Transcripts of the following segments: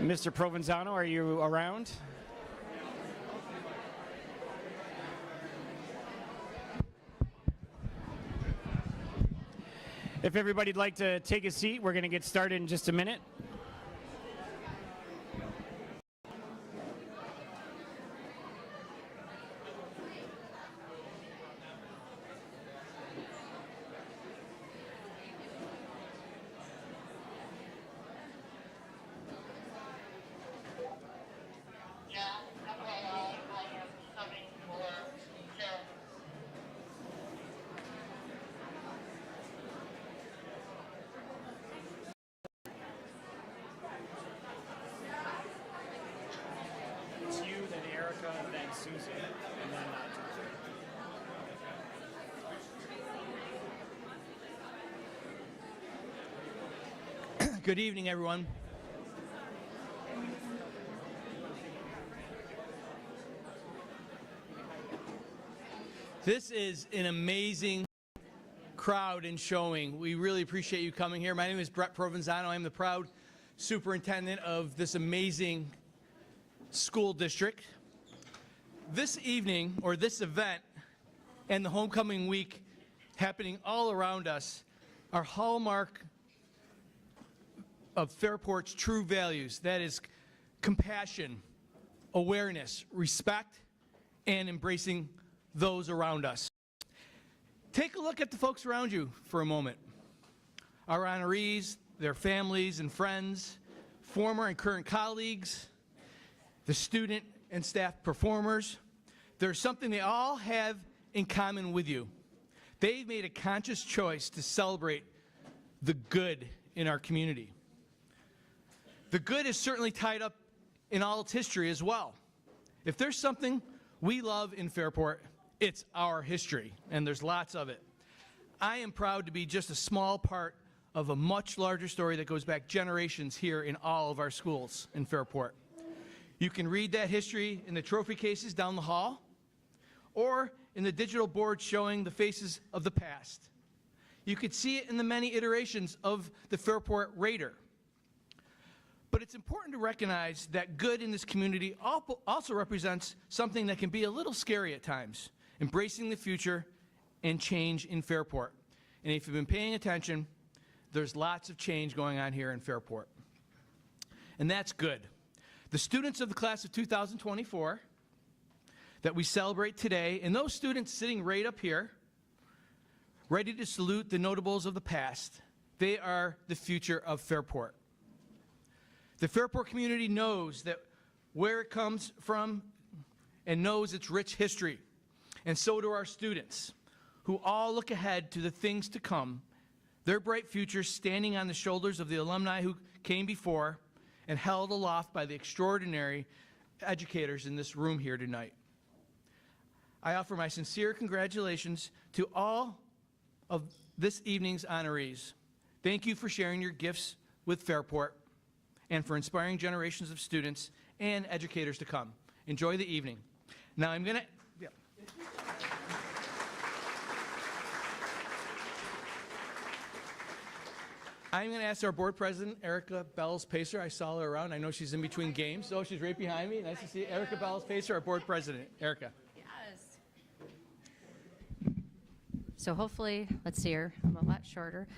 Mr. Provenzano, are you around? If everybody'd like to take a seat, we're going to get started in just a minute. Good evening, everyone. This is an amazing crowd and showing. We really appreciate you coming here. My name is Brett Provenzano. I'm the proud superintendent of this amazing school district. This evening, or this event, and the homecoming week happening all around us are hallmark of Fairport's true values. That is compassion, awareness, respect, and embracing those around us. Take a look at the folks around you for a moment. Our honorees, their families and friends, former and current colleagues, the student and staff performers. There's something they all have in common with you. They've made a conscious choice to celebrate the good in our community. The good is certainly tied up in all its history as well. If there's something we love in Fairport, it's our history, and there's lots of it. I am proud to be just a small part of a much larger story that goes back generations here in all of our schools in Fairport. You can read that history in the trophy cases down the hall, or in the digital board showing the faces of the past. You could see it in the many iterations of the Fairport Raider. But it's important to recognize that good in this community also represents something that can be a little scary at times, embracing the future and change in Fairport. And if you've been paying attention, there's lots of change going on here in Fairport. And that's good. The students of the class of 2024 that we celebrate today, and those students sitting right up here, ready to salute the notables of the past, they are the future of Fairport. The Fairport community knows that where it comes from and knows its rich history. And so do our students, who all look ahead to the things to come, their bright future standing on the shoulders of the alumni who came before and held aloft by the extraordinary educators in this room here tonight. I offer my sincere congratulations to all of this evening's honorees. Thank you for sharing your gifts with Fairport and for inspiring generations of students and educators to come. Enjoy the evening. Now I'm gonna, I'm gonna ask our board president, Erica Bells-Pacer. I saw her around. I know she's in between games. Oh, she's right behind me. Nice to see you. Erica Bells-Pacer, our board president. Erica. Yes. So hopefully, let's see here, I'm a lot shorter.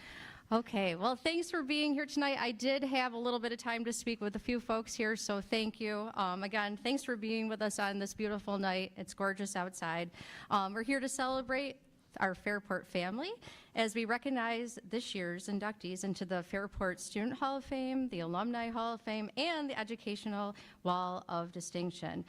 Okay, well, thanks for being here tonight. I did have a little bit of time to speak with a few folks here, so thank you. Again, thanks for being with us on this beautiful night. It's gorgeous outside. We're here to celebrate our Fairport family as we recognize this year's inductees into the Fairport Student Hall of Fame, the Alumni Hall of Fame, and the Educational Wall of Distinction.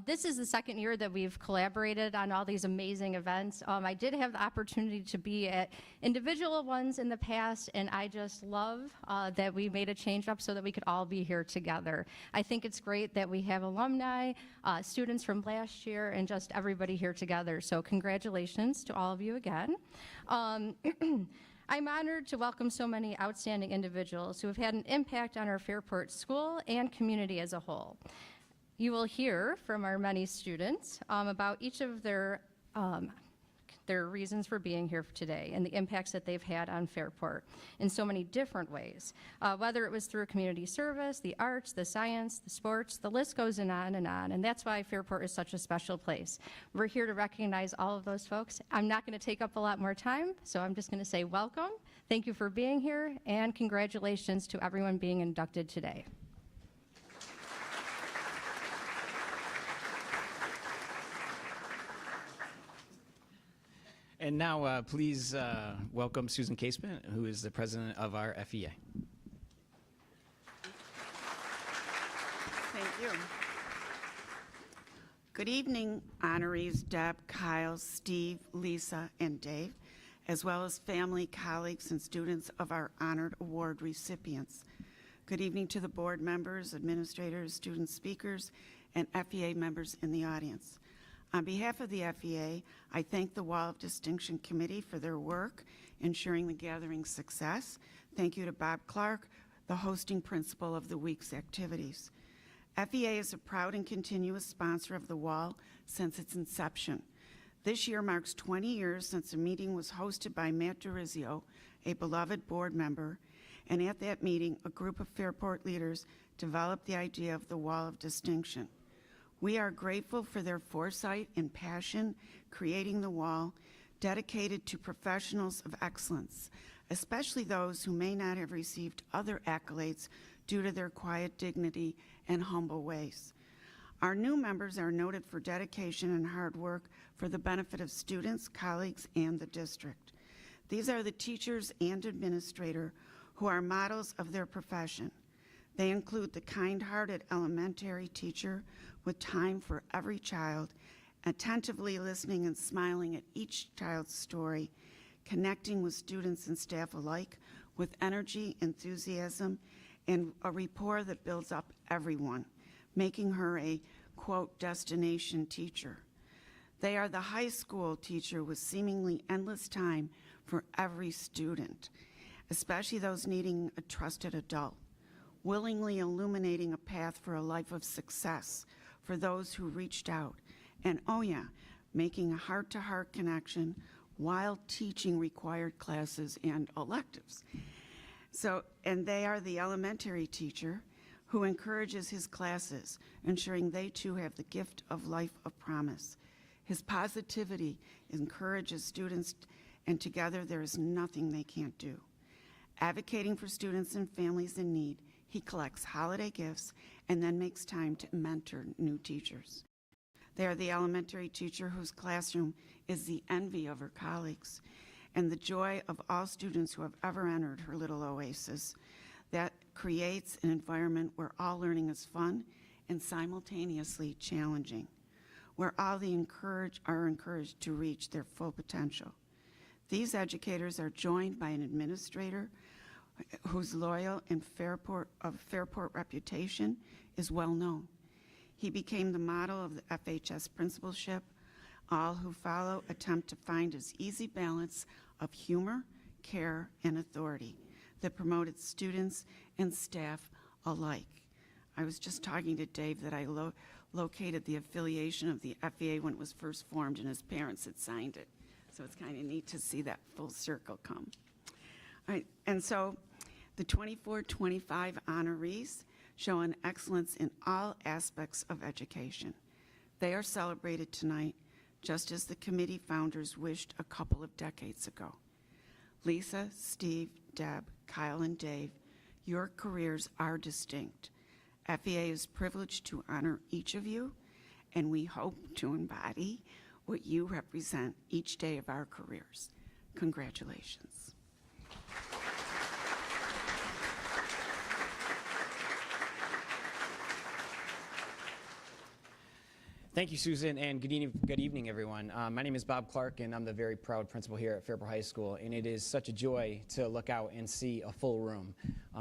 This is the second year that we've collaborated on all these amazing events. I did have the opportunity to be at individual ones in the past, and I just love that we made a change up so that we could all be here together. I think it's great that we have alumni, students from last year, and just everybody here together. So congratulations to all of you again. I'm honored to welcome so many outstanding individuals who have had an impact on our Fairport school and community as a whole. You will hear from our many students about each of their their reasons for being here today and the impacts that they've had on Fairport in so many different ways, whether it was through community service, the arts, the science, the sports, the list goes on, and that's why Fairport is such a special place. We're here to recognize all of those folks. I'm not going to take up a lot more time, so I'm just going to say welcome, thank you for being here, and congratulations to everyone being inducted today. And now, please welcome Susan Casement, who is the president of our FEA. Thank you. Good evening, honorees Deb, Kyle, Steve, Lisa, and Dave, as well as family, colleagues, and students of our honored award recipients. Good evening to the board members, administrators, student speakers, and FEA members in the audience. On behalf of the FEA, I thank the Wall of Distinction Committee for their work ensuring the gathering's success. Thank you to Bob Clark, the hosting principal of the week's activities. FEA is a proud and continuous sponsor of the Wall since its inception. This year marks 20 years since a meeting was hosted by Matt DeRizio, a beloved board member, and at that meeting, a group of Fairport leaders developed the idea of the Wall of Distinction. We are grateful for their foresight and passion creating the Wall, dedicated to professionals of excellence, especially those who may not have received other accolades due to their quiet dignity and humble ways. Our new members are noted for dedication and hard work for the benefit of students, colleagues, and the district. These are the teachers and administrator who are models of their profession. They include the kind-hearted elementary teacher with time for every child, attentively listening and smiling at each child's story, connecting with students and staff alike with energy, enthusiasm, and a rapport that builds up everyone, making her a, quote, destination teacher. They are the high school teacher with seemingly endless time for every student, especially those needing a trusted adult, willingly illuminating a path for a life of success for those who reached out, and oh yeah, making a heart-to-heart connection while teaching required classes and electives. And they are the elementary teacher who encourages his classes, ensuring they too have the gift of life of promise. His positivity encourages students, and together there is nothing they can't do. Advocating for students and families in need, he collects holiday gifts and then makes time to mentor new teachers. They are the elementary teacher whose classroom is the envy of her colleagues and the joy of all students who have ever entered her little oasis that creates an environment where all learning is fun and simultaneously challenging, where all are encouraged to reach their full potential. These educators are joined by an administrator whose loyal and Fairport reputation is well known. He became the model of the FHS principalship. All who follow attempt to find his easy balance of humor, care, and authority that promoted students and staff alike. I was just talking to Dave that I located the affiliation of the FEA when it was first formed and his parents had signed it. So it's kind of neat to see that full circle come. All right, and so the 24-25 honorees show an excellence in all aspects of education. They are celebrated tonight just as the committee founders wished a couple of decades ago. Lisa, Steve, Deb, Kyle, and Dave, your careers are distinct. FEA is privileged to honor each of you, and we hope to embody what you represent each day of our careers. Congratulations. Thank you, Susan, and good evening, everyone. My name is Bob Clark, and I'm the very proud principal here at Fairport High School, and it is such a joy to look out and see a full room.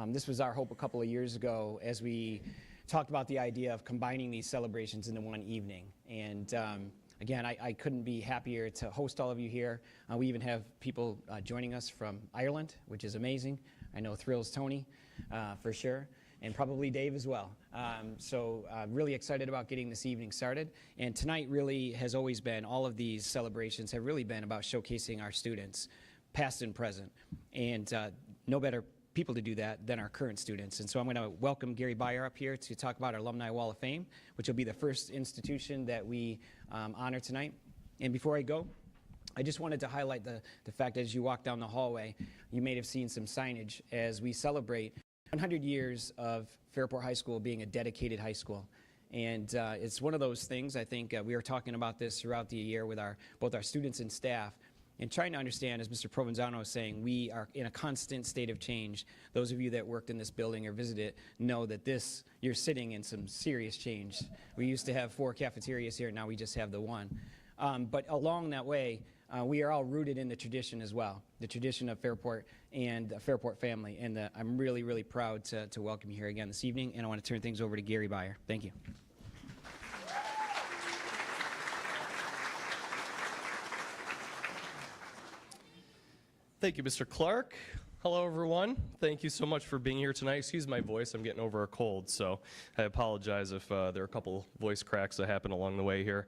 This was our hope a couple of years ago as we talked about the idea of combining these celebrations into one evening. And again, I couldn't be happier to host all of you here. We even have people joining us from Ireland, which is amazing. I know thrills Tony, for sure. and probably Dave as well. Really excited about getting this evening started. And tonight really has always been, all of these celebrations have really been about showcasing our students, past and present. And no better people to do that than our current students. And so I'm going to welcome Gary Beyer up here to talk about our Alumni Wall of Fame, which will be the first institution that we honor tonight. And before I go, I just wanted to highlight the fact that as you walk down the hallway, you may have seen some signage as we celebrate 100 years of Fairport High School being a dedicated high school. And it's one of those things, I think we were talking about this throughout the year with both our students and staff, and trying to understand, as Mr. Provenzano was saying, we are in a constant state of change. Those of you that worked in this building or visited know that you're sitting in some serious change. We used to have 4 cafeterias here, now we just have the 1. But along that way, we are all rooted in the tradition as well, the tradition of Fairport and the Fairport family. And I'm really, really proud to welcome you here again this evening. And I want to turn things over to Gary Beyer. Thank you. Thank you, Mr. Clark. Hello, everyone. Thank you so much for being here tonight. Excuse my voice. I'm getting over a cold, so I apologize if there are a couple voice cracks that happen along the way here.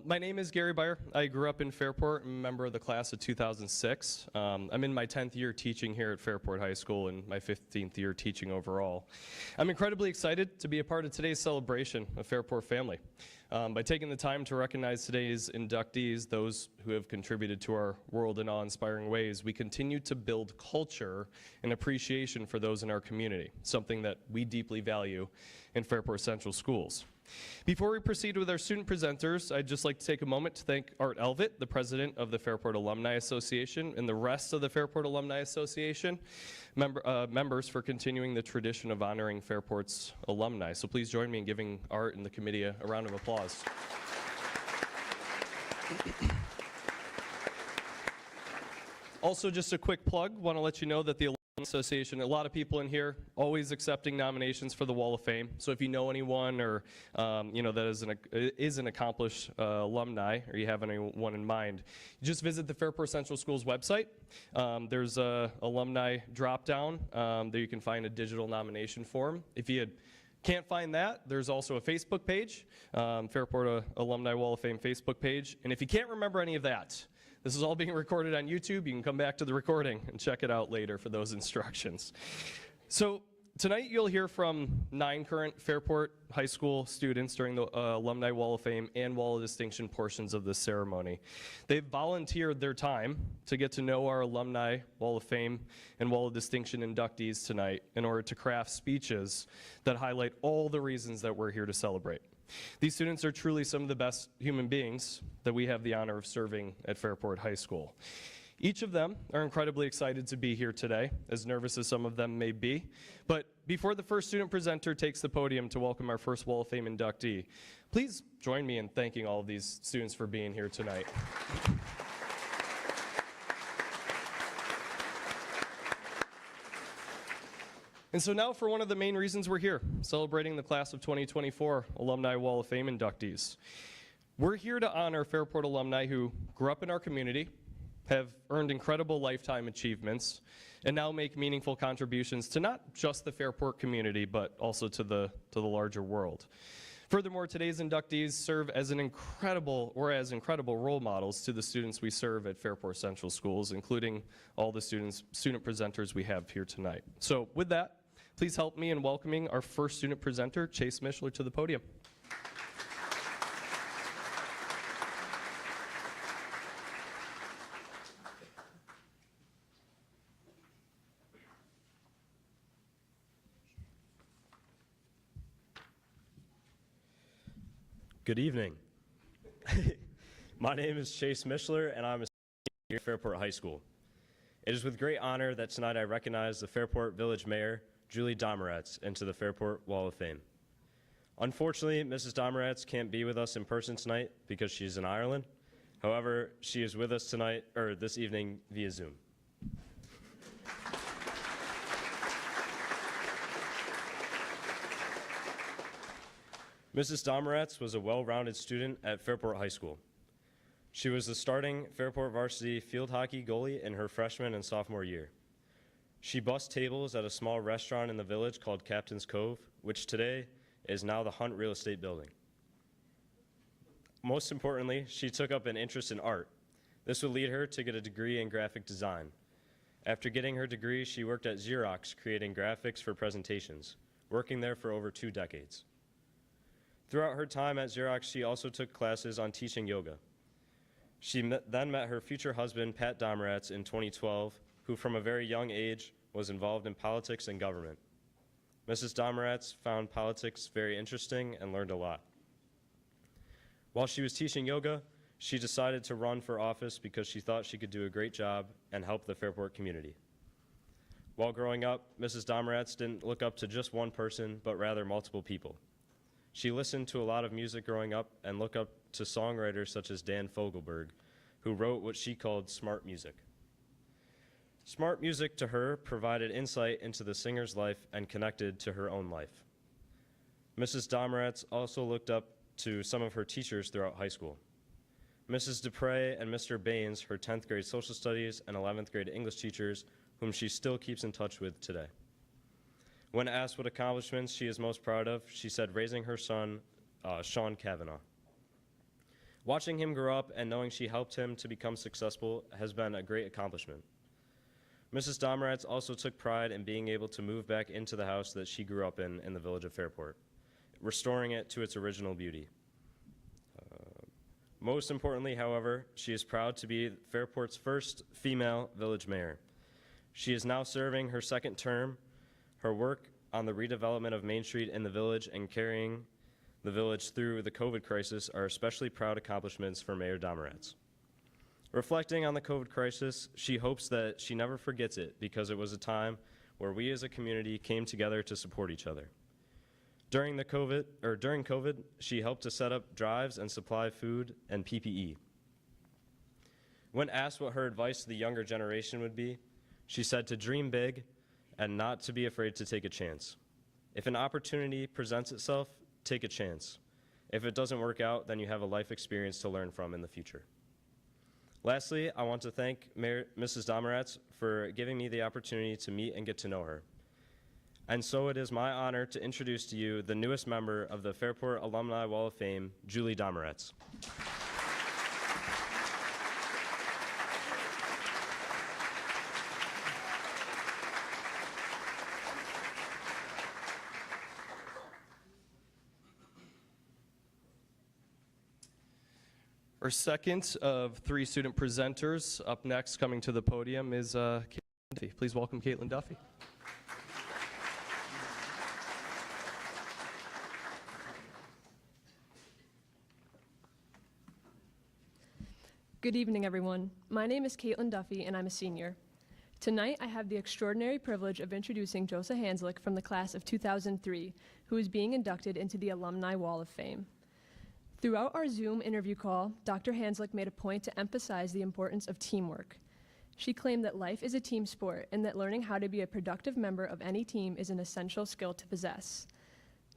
My name is Gary Beyer. I grew up in Fairport. I'm a member of the class of 2006. I'm in my 10th year teaching here at Fairport High School and my 15th year teaching overall. I'm incredibly excited to be a part of today's celebration of Fairport family. By taking the time to recognize today's inductees, those who have contributed to our world in awe-inspiring ways, we continue to build culture and appreciation for those in our community, something that we deeply value in Fairport Central Schools. Before we proceed with our student presenters, I'd just like to take a moment to thank Art Elvitt, the president of the Fairport Alumni Association, and the rest of the Fairport Alumni Association members for continuing the tradition of honoring Fairport's alumni. So please join me in giving Art and the committee a round of applause. Also, just a quick plug, want to let you know that the Alumni Association, a lot of people in here always accepting nominations for the Wall of Fame. So if you know anyone or that is an accomplished alumni, or you have anyone in mind, just visit the Fairport Central Schools website. There's a alumni drop-down there you can find a digital nomination form. If you can't find that, there's also a Facebook page, Fairport Alumni Wall of Fame Facebook page. And if you can't remember any of that, this is all being recorded on YouTube. You can come back to the recording and check it out later for those instructions. So tonight you'll hear from 9 current Fairport High School students during the Alumni Wall of Fame and Wall of Distinction portions of this ceremony. They've volunteered their time to get to know our Alumni Wall of Fame and Wall of Distinction inductees tonight in order to craft speeches that highlight all the reasons that we're here to celebrate. These students are truly some of the best human beings that we have the honor of serving at Fairport High School. Each of them are incredibly excited to be here today, as nervous as some of them may be. But before the first student presenter takes the podium to welcome our first Wall of Fame inductee, please join me in thanking all of these students for being here tonight. And so now for one of the main reasons we're here, celebrating the class of 2024 Alumni Wall of Fame inductees. We're here to honor Fairport alumni who grew up in our community, have earned incredible lifetime achievements, and now make meaningful contributions to not just the Fairport community, but also to the larger world. Furthermore, today's inductees serve as incredible role models to the students we serve at Fairport Central Schools, including all the student presenters we have here tonight. So with that, please help me in welcoming our first student presenter, Chase Mishler, to the podium. Good evening. My name is Chase Mishler, and I'm a senior here at Fairport High School. It is with great honor that tonight I recognize the Fairport Village Mayor, Julie Domeretz, into the Fairport Wall of Fame. Unfortunately, Mrs. Domeretz can't be with us in person tonight because she's in Ireland. However, she is with us this evening via Zoom. Mrs. Domeretz was a well-rounded student at Fairport High School. She was the starting Fairport varsity field hockey goalie in her freshman and sophomore year. She bussed tables at a small restaurant in the village called Captain's Cove, which today is now the Hunt Real Estate Building. Most importantly, she took up an interest in art. This would lead her to get a degree in graphic design. After getting her degree, she worked at Xerox creating graphics for presentations, working there for over 2 decades. Throughout her time at Xerox, she also took classes on teaching yoga. She then met her future husband, Pat Domeratz, in 2012, who from a very young age was involved in politics and government. Mrs. Domeratz found politics very interesting and learned a lot. While she was teaching yoga, she decided to run for office because she thought she could do a great job and help the Fairport community. While growing up, Mrs. Domeratz didn't look up to just one person, but rather multiple people. She listened to a lot of music growing up and looked up to songwriters such as Dan Fogelberg, who wrote what she called smart music. Smart music to her provided insight into the singer's life and connected to her own life. Mrs. Domeratz also looked up to some of her teachers throughout high school. Mrs. Dupre and Mr. Baines, her 10th grade social studies and 11th grade English teachers, whom she still keeps in touch with today. When asked what accomplishments she is most proud of, she said raising her son, Sean Kavanaugh. Watching him grow up and knowing she helped him to become successful has been a great accomplishment. Mrs. Domeratz also took pride in being able to move back into the house that she grew up in the village of Fairport, restoring it to its original beauty. Most importantly, however, she is proud to be Fairport's first female village mayor. She is now serving her 2nd term. Her work on the redevelopment of Main Street in the village and carrying the village through the COVID crisis are especially proud accomplishments for Mayor Domeratz. Reflecting on the COVID crisis, she hopes that she never forgets it because it was a time where we as a community came together to support each other. During COVID, she helped to set up drives and supply food and PPE. When asked what her advice to the younger generation would be, she said to dream big and not to be afraid to take a chance. If an opportunity presents itself, take a chance. If it doesn't work out, then you have a life experience to learn from in the future. Lastly, I want to thank Mrs. Domeratz for giving me the opportunity to meet and get to know her. And so it is my honor to introduce to you the newest member of the Fairport Alumni Wall of Fame, Julie Domeratz. Our second of 3 student presenters, up next coming to the podium is Caitlin Duffy. Please welcome Caitlin Duffy. Good evening, everyone. My name is Caitlin Duffy, and I'm a senior. Tonight, I have the extraordinary privilege of introducing Josa Hanslick from the class of 2003, who is being inducted into the Alumni Wall of Fame. Throughout our Zoom interview call, Dr. Hanslick made a point to emphasize the importance of teamwork. She claimed that life is a team sport and that learning how to be a productive member of any team is an essential skill to possess.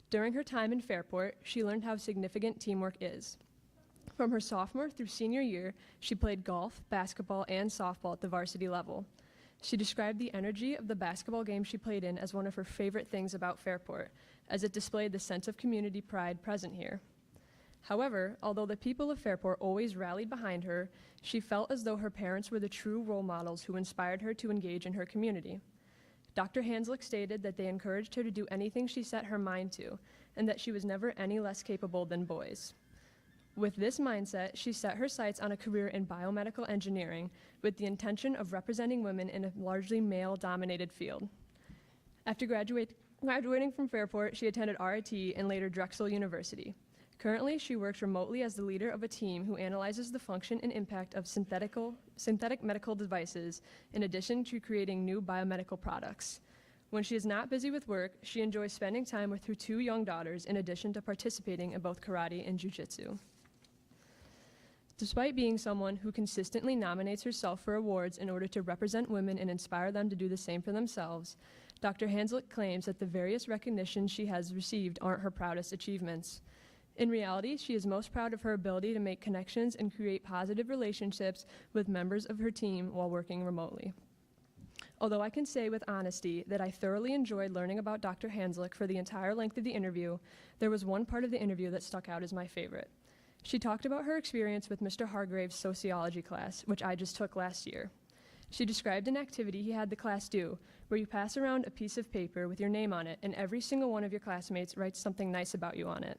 During her time in Fairport, she learned how significant teamwork is. From her sophomore through senior year, she played golf, basketball, and softball at the varsity level. She described the energy of the basketball game she played in as one of her favorite things about Fairport, as it displayed the sense of community pride present here. However, although the people of Fairport always rallied behind her, she felt as though her parents were the true role models who inspired her to engage in her community. Dr. Hanslick stated that they encouraged her to do anything she set her mind to, and that she was never any less capable than boys. With this mindset, she set her sights on a career in biomedical engineering with the intention of representing women in a largely male-dominated field. After graduating from Fairport, she attended RIT and later Drexel University. Currently, she works remotely as the leader of a team who analyzes the function and impact of synthetic medical devices in addition to creating new biomedical products. When she is not busy with work, she enjoys spending time with her 2 young daughters in addition to participating in both karate and jiu-jitsu. Despite being someone who consistently nominates herself for awards in order to represent women and inspire them to do the same for themselves, Dr. Hanslick claims that the various recognitions she has received aren't her proudest achievements. In reality, she is most proud of her ability to make connections and create positive relationships with members of her team while working remotely. Although I can say with honesty that I thoroughly enjoyed learning about Dr. Hanslick for the entire length of the interview, there was one part of the interview that stuck out as my favorite. She talked about her experience with Mr. Hargrave's sociology class, which I just took last year. She described an activity he had the class do, where you pass around a piece of paper with your name on it, and every single one of your classmates writes something nice about you on it.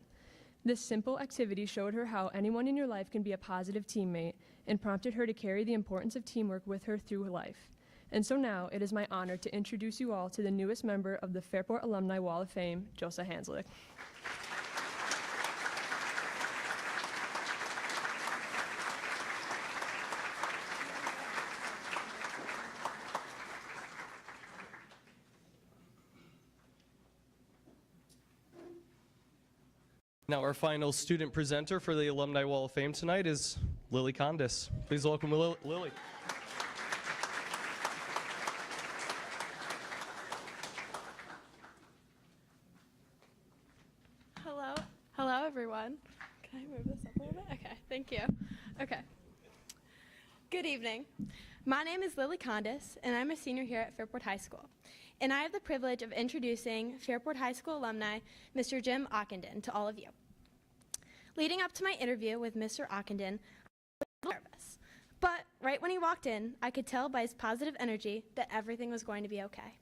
This simple activity showed her how anyone in your life can be a positive teammate and prompted her to carry the importance of teamwork with her through life. And so now it is my honor to introduce you all to the newest member of the Fairport Alumni Wall of Fame, Joseph Hanslick. Now our final student presenter for the Alumni Wall of Fame tonight is Lily Condis. Please welcome Lily. Hello everyone. Can I move this up a little bit? Okay, thank you. Okay. Good evening. My name is Lily Condis, and I'm a senior here at Fairport High School. And I have the privilege of introducing Fairport High School alumni, Mr. Jim Ockenden, to all of you. Leading up to my interview with Mr. Ockenden, I was a little nervous. But right when he walked in, I could tell by his positive energy that everything was going to be okay.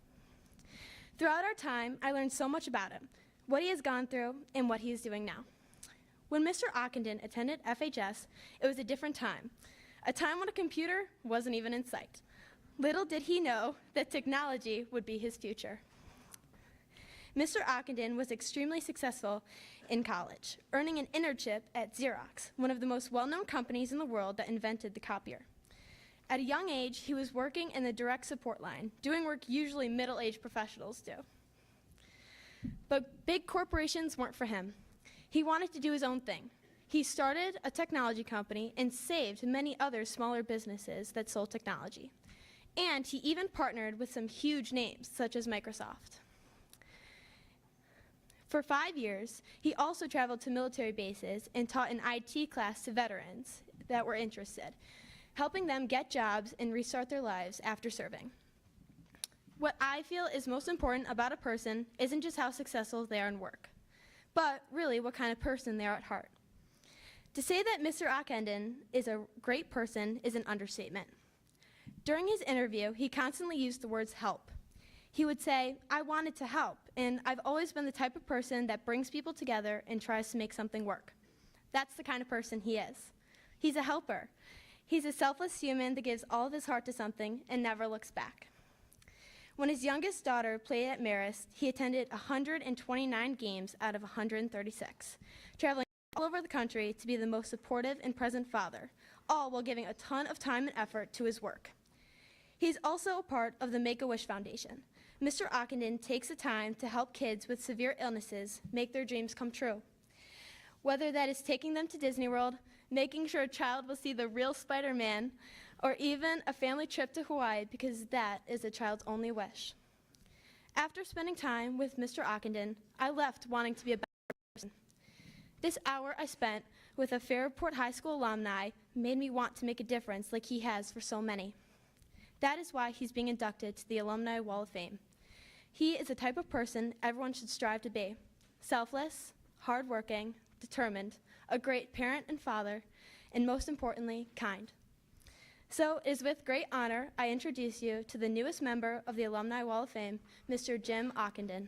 Throughout our time, I learned so much about him, what he has gone through, and what he is doing now. When Mr. Ockenden attended FHS, it was a different time, a time when a computer wasn't even in sight. Little did he know that technology would be his future. Mr. Ockenden was extremely successful in college, earning an internship at Xerox, one of the most well-known companies in the world that invented the copier. At a young age, he was working in the direct support line, doing work usually middle-aged professionals do. But big corporations weren't for him. He wanted to do his own thing. He started a technology company and saved many other smaller businesses that sold technology. And he even partnered with some huge names, such as Microsoft. For 5 years, he also traveled to military bases and taught an IT class to veterans that were interested, helping them get jobs and restart their lives after serving. What I feel is most important about a person isn't just how successful they are in work, but really what kind of person they are at heart. To say that Mr. Ockenden is a great person is an understatement. During his interview, he constantly used the words help. He would say, I wanted to help, and I've always been the type of person that brings people together and tries to make something work. That's the kind of person he is. He's a helper. He's a selfless human that gives all of his heart to something and never looks back. When his youngest daughter played at Marist, he attended 129 games out of 136, traveling all over the country to be the most supportive and present father, all while giving a ton of time and effort to his work. He's also a part of the Make-A-Wish Foundation. Mr. Ockenden takes the time to help kids with severe illnesses make their dreams come true. Whether that is taking them to Disney World, making sure a child will see the real Spider-Man, or even a family trip to Hawaii because that is a child's only wish. After spending time with Mr. Ockenden, I left wanting to be a better person. This hour I spent with a Fairport High School alumni made me want to make a difference like he has for so many. That is why he's being inducted to the Alumni Wall of Fame. He is the type of person everyone should strive to be. Selfless, hardworking, determined, a great parent and father, and most importantly, kind. So it is with great honor I introduce you to the newest member of the Alumni Wall of Fame, Mr. Jim Ockenden.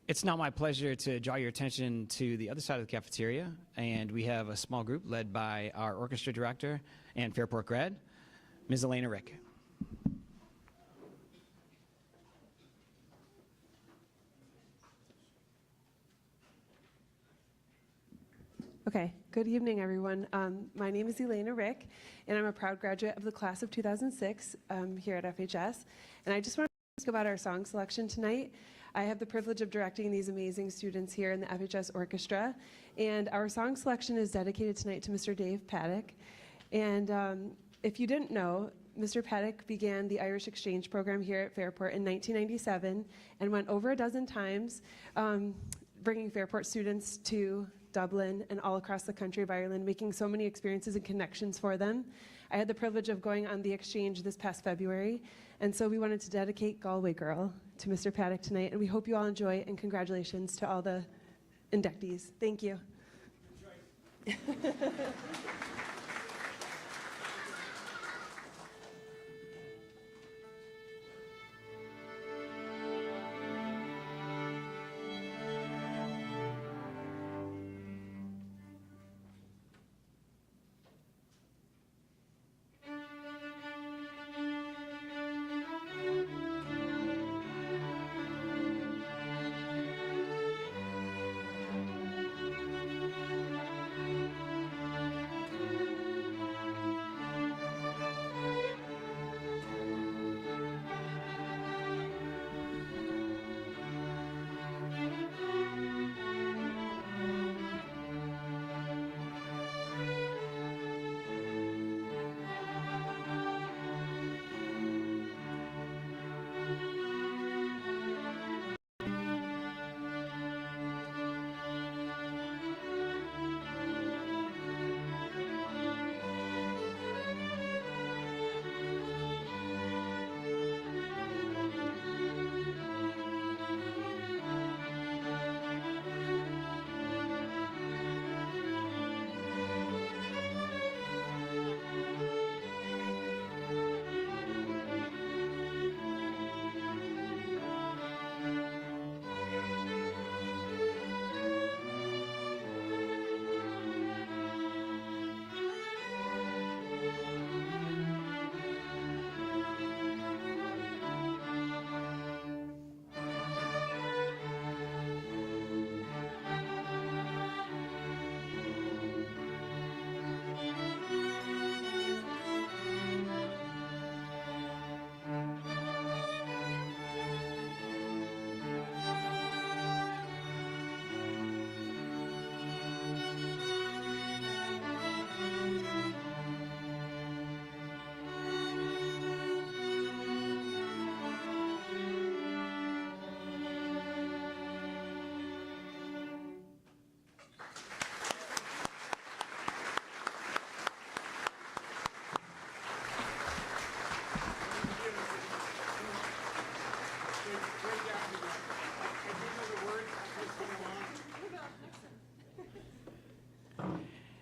It's now my pleasure to draw your attention to the other side of the cafeteria, and we have a small group led by our orchestra director and Fairport grad, Ms. Elena Rick. Okay, good evening, everyone. My name is Elena Rick, and I'm a proud graduate of the class of 2006 here at FHS. And I just want to ask about our song selection tonight. I have the privilege of directing these amazing students here in the FHS Orchestra, and our song selection is dedicated tonight to Mr. Dave Paddock. And if you didn't know, Mr. Paddock began the Irish Exchange Program here at Fairport in 1997 and went over a dozen times, bringing Fairport students to Dublin and all across the country of Ireland, making so many experiences and connections for them. I had the privilege of going on the exchange this past February, and so we wanted to dedicate Galway Girl to Mr. Paddock tonight, and we hope you all enjoy, and congratulations to all the inductees. Thank you.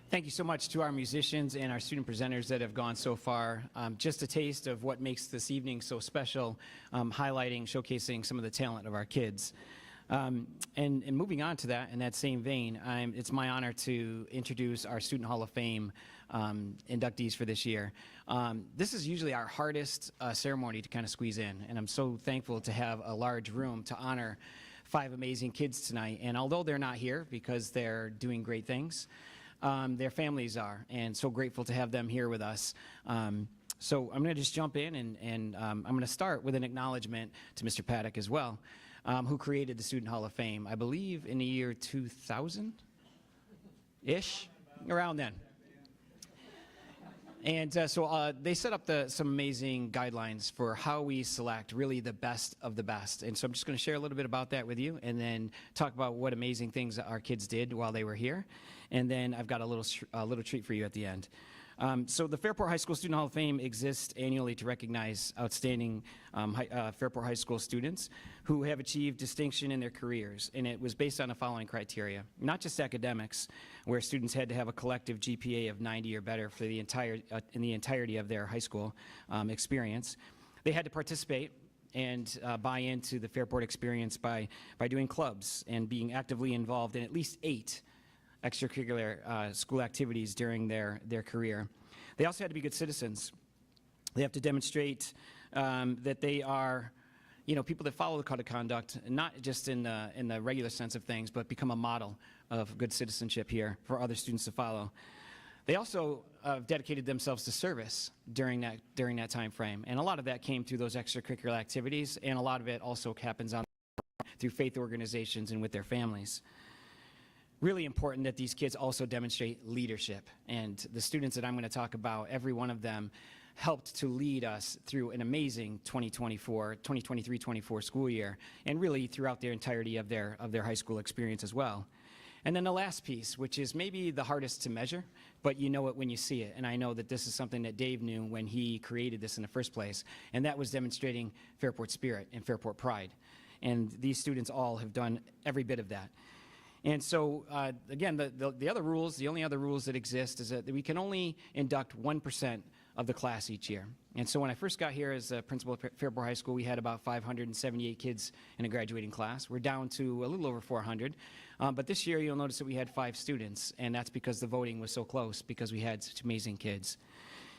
Thank you so much to our musicians and our student presenters that have gone so far. Just a taste of what makes this evening so special, highlighting, showcasing some of the talent of our kids. And moving on to that, in that same vein, it's my honor to introduce our Student Hall of Fame inductees for this year. This is usually our hardest ceremony to kind of squeeze in, and I'm so thankful to have a large room to honor 5 amazing kids tonight. And although they're not here because they're doing great things, their families are, and so grateful to have them here with us. So I'm going to just jump in, and I'm going to start with an acknowledgement to Mr. Paddock as well, who created the Student Hall of Fame, I believe in the year 2000-ish, around then. And so they set up some amazing guidelines for how we select really the best of the best. And so I'm just going to share a little bit about that with you, and then talk about what amazing things our kids did while they were here. And then I've got a little treat for you at the end. So the Fairport High School Student Hall of Fame exists annually to recognize outstanding Fairport High School students who have achieved distinction in their careers. And it was based on the following criteria: not just academics, where students had to have a collective GPA of 90 or better for the in the entirety of their high school experience. They had to participate and buy into the Fairport experience by doing clubs and being actively involved in at least 8 extracurricular school activities during their career. They also had to be good citizens. They have to demonstrate that they are, people that follow the code of conduct, not just in the regular sense of things, but become a model of good citizenship here for other students to follow. They also dedicated themselves to service during that time frame, and a lot of that came through those extracurricular activities, and a lot of it also happens through faith organizations and with their families. really important that these kids also demonstrate leadership. And the students that I'm going to talk about, every one of them helped to lead us through an amazing 2023-24 school year, and really throughout the entirety of their high school experience as well. And then the last piece, which is maybe the hardest to measure, but you know it when you see it. And I know that this is something that Dave knew when he created this in the first place, and that was demonstrating Fairport spirit and Fairport pride. And these students all have done every bit of that. And so, again, the other rules, the only other rules that exist is that we can only induct 1% of the class each year. And so when I first got here as a principal at Fairport High School, we had about 578 kids in a graduating class. We're down to a little over 400. But this year, you'll notice that we had 5 students, and that's because the voting was so close, because we had such amazing kids.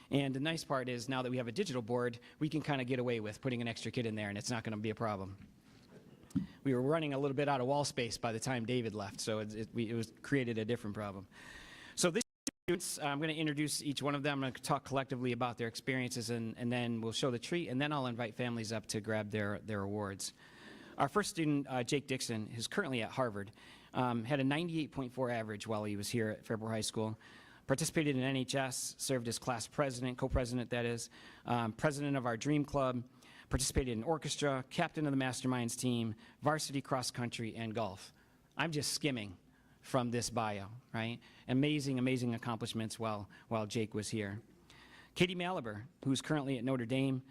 And the nice part is, now that we have a digital board, we can kind of get away with putting an extra kid in there, and it's not going to be a problem. We were running a little bit out of wall space by the time David left, so it was created a different problem. So this students, I'm going to introduce each one of them. I'm going to talk collectively about their experiences, and then we'll show the treat, and then I'll invite families up to grab their awards. Our first student, Jake Dixon, who's currently at Harvard, had a 98.4 average while he was here at Fairport High School. Participated in NHS, served as class president, co-president that is, president of our Dream Club, participated in orchestra, captain of the Masterminds team, varsity cross country, and golf. I'm just skimming from this bio, right? Amazing, amazing accomplishments while Jake was here. Katie Malaber, who's currently at Notre Dame,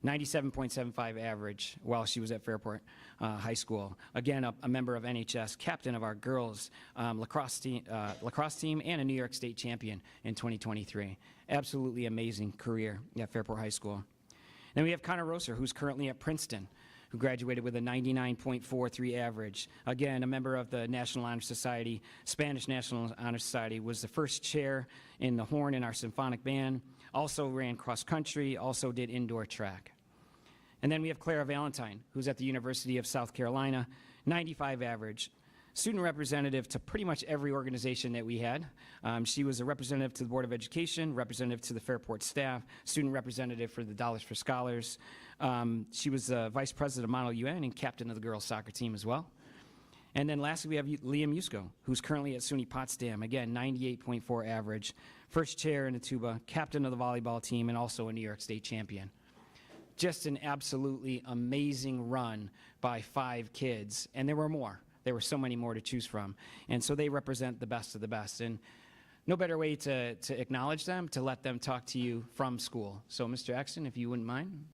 97.75 average while she was at Fairport High School. Again, a member of NHS, captain of our girls lacrosse team, and a New York State champion in 2023. Absolutely amazing career at Fairport High School. Then we have Connor Rosser, who's currently at Princeton, who graduated with a 99.43 average. Again, a member of the National Honor Society, Spanish National Honor Society, was the first chair in the horn in our symphonic band, also ran cross country, also did indoor track. And then we have Clara Valentine, who's at the University of South Carolina, 95 average. Student representative to pretty much every organization that we had. She was a representative to the Board of Education, representative to the Fairport staff, student representative for the Dollars for Scholars. She was vice president of Model UN and captain of the girls soccer team as well. And then lastly, we have Liam Yusko, who's currently at SUNY Potsdam. Again, 98.4 average, first chair in the tuba, captain of the volleyball team, and also a New York State champion. Just an absolutely amazing run by 5 kids, and there were more. There were so many more to choose from. And so they represent the best of the best. And no better way to acknowledge them, to let them talk to you from school. So Mr. Exton, if you wouldn't mind.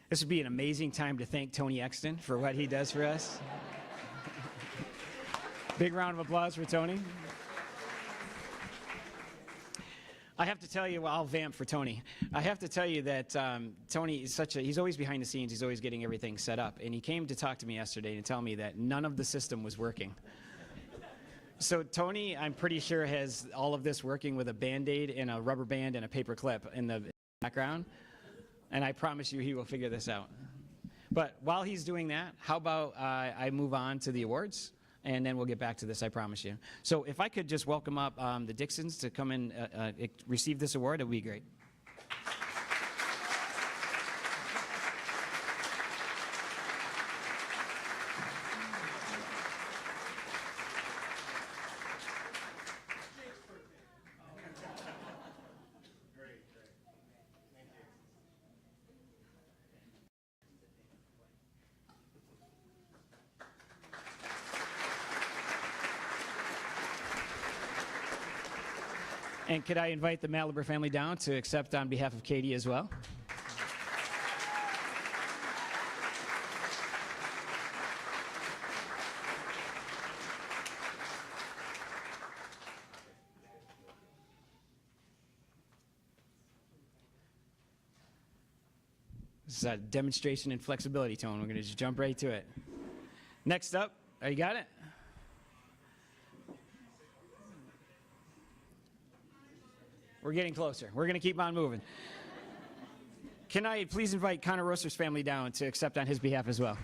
This would be an amazing time to thank Tony Exton for what he does for us. Big round of applause for Tony. I have to tell you, well, I'll vamp for Tony. I have to tell you that Tony is he's always behind the scenes, he's always getting everything set up. And he came to talk to me yesterday and tell me that none of the system was working. So Tony, I'm pretty sure, has all of this working with a Band-Aid and a rubber band and a paper clip in the background. And I promise you he will figure this out. But while he's doing that, how about I move on to the awards, and then we'll get back to this, I promise you. So if I could just welcome up the Dixons to come and receive this award, it would be great. And could I invite the Malaber family down to accept on behalf of Katie as well? It's a demonstration in flexibility tone. We're going to just jump right to it. Next up, you got it? We're getting closer. We're going to keep on moving. Can I please invite Connor Roster's family down to accept on his behalf as well?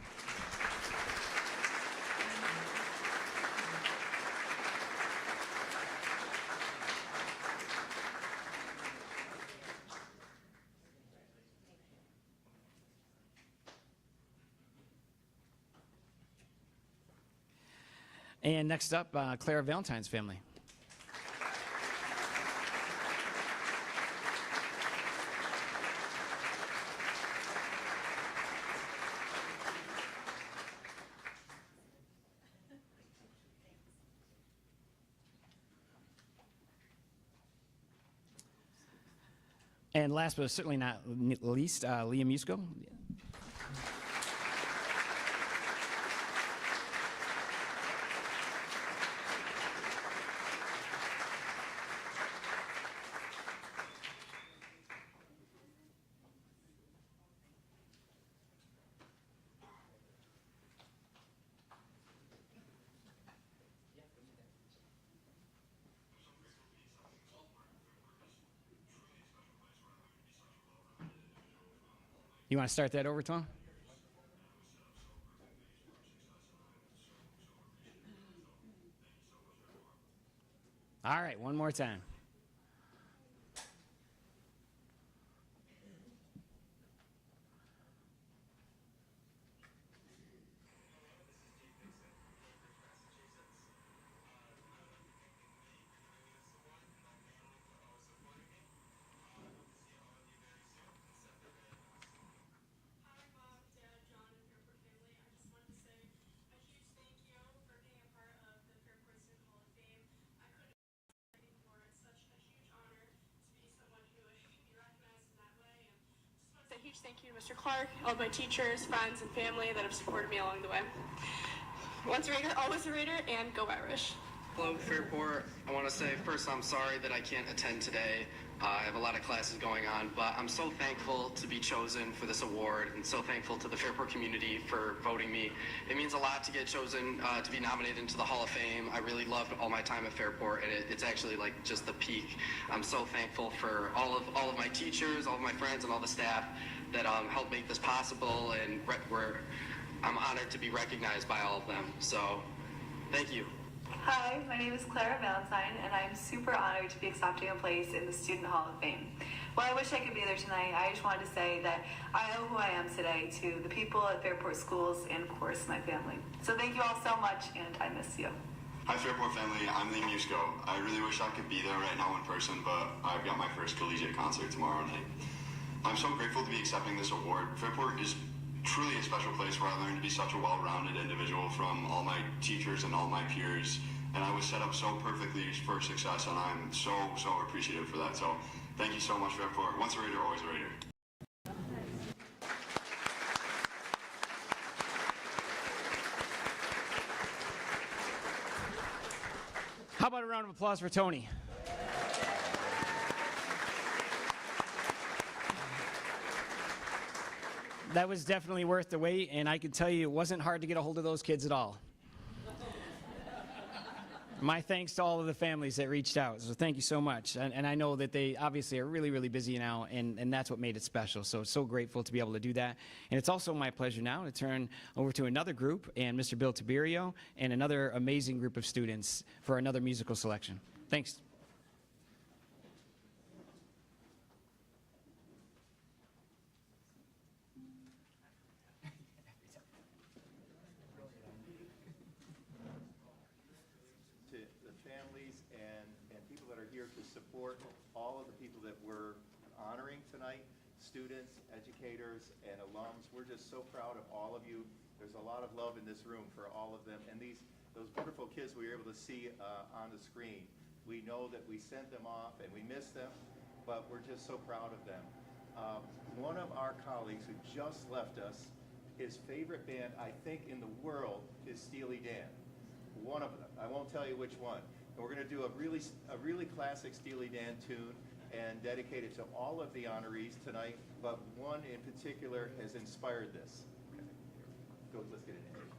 And next up, Clara Valentine's family. And last but certainly not least, Liam Musko. You want to start that over, Tom? All right, one more time. A huge thank you to Mr. Clark, all of my teachers, friends, and family that have supported me along the way. Once a Raider, always a Raider, and go Irish. Hello, Fairport. I want to say first I'm sorry that I can't attend today. I have a lot of classes going on, but I'm so thankful to be chosen for this award and so thankful to the Fairport community for voting me. It means a lot to get chosen to be nominated into the Hall of Fame. I really loved all my time at Fairport, and it's actually like just the peak. I'm so thankful for all of my teachers, all of my friends, and all the staff that helped make this possible, and I'm honored to be recognized by all of them. So, thank you. Hi, my name is Clara Valentine, and I'm super honored to be accepting a place in the Student Hall of Fame. While I wish I could be there tonight, I just wanted to say that I owe who I am today to the people at Fairport Schools and, of course, my family. So thank you all so much, and I miss you. Hi, Fairport family. I'm Liam Musko. I really wish I could be there right now in person, but I've got my first collegiate concert tomorrow night. I'm so grateful to be accepting this award. Fairport is truly a special place where I learned to be such a well-rounded individual from all my teachers and all my peers, and I was set up so perfectly for success, and I'm so appreciative for that. So thank you so much, Fairport. Once a Raider, always a Raider. How about a round of applause for Tony? That was definitely worth the wait, and I can tell you it wasn't hard to get a hold of those kids at all. My thanks to all of the families that reached out, so thank you so much. And I know that they obviously are really, really busy now, and that's what made it special. So grateful to be able to do that. And it's also my pleasure now to turn over to another group, and Mr. Bill Tiberio, and another amazing group of students for another musical selection. Thanks. Support all of the people that we're honoring tonight, students, educators, and alums. We're just so proud of all of you. There's a lot of love in this room for all of them, and those wonderful kids we were able to see on the screen. We know that we sent them off and we miss them, but we're just so proud of them. One of our colleagues who just left us, his favorite band, I think, in the world is Steely Dan. One of them. I won't tell you which one. And we're going to do a really classic Steely Dan tune and dedicate it to all of the honorees tonight. but one in particular has inspired this. Okay. Let's get it in first.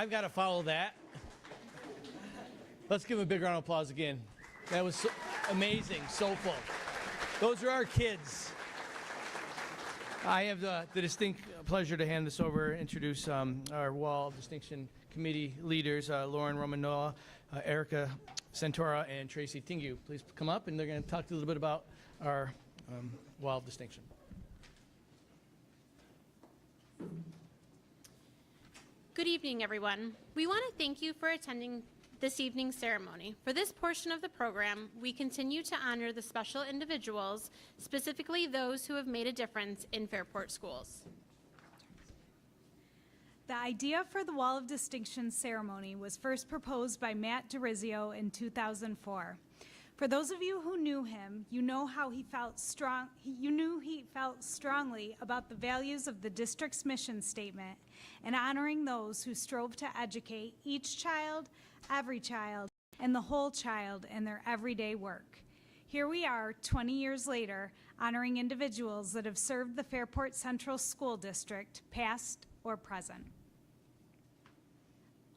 I've got to follow that. Let's give him a big round of applause again. That was so amazing, soulful. Those are our kids. I have the distinct pleasure to hand this over and introduce our Wall of Distinction Committee leaders, Lauren Romanoa, Erica Santora, and Tracy Tingu. Please come up, and they're going to talk to you a little bit about our Wall of Distinction. Good evening, everyone. We want to thank you for attending this evening's ceremony. For this portion of the program, we continue to honor the special individuals, specifically those who have made a difference in Fairport schools. The idea for the Wall of Distinction ceremony was first proposed by Matt DeRizio in 2004. For those of you who knew him, you know how he felt strongly about the values of the district's mission statement and honoring those who strove to educate each child, every child, and the whole child in their everyday work. Here we are, 20 years later, honoring individuals that have served the Fairport Central School District, past or present.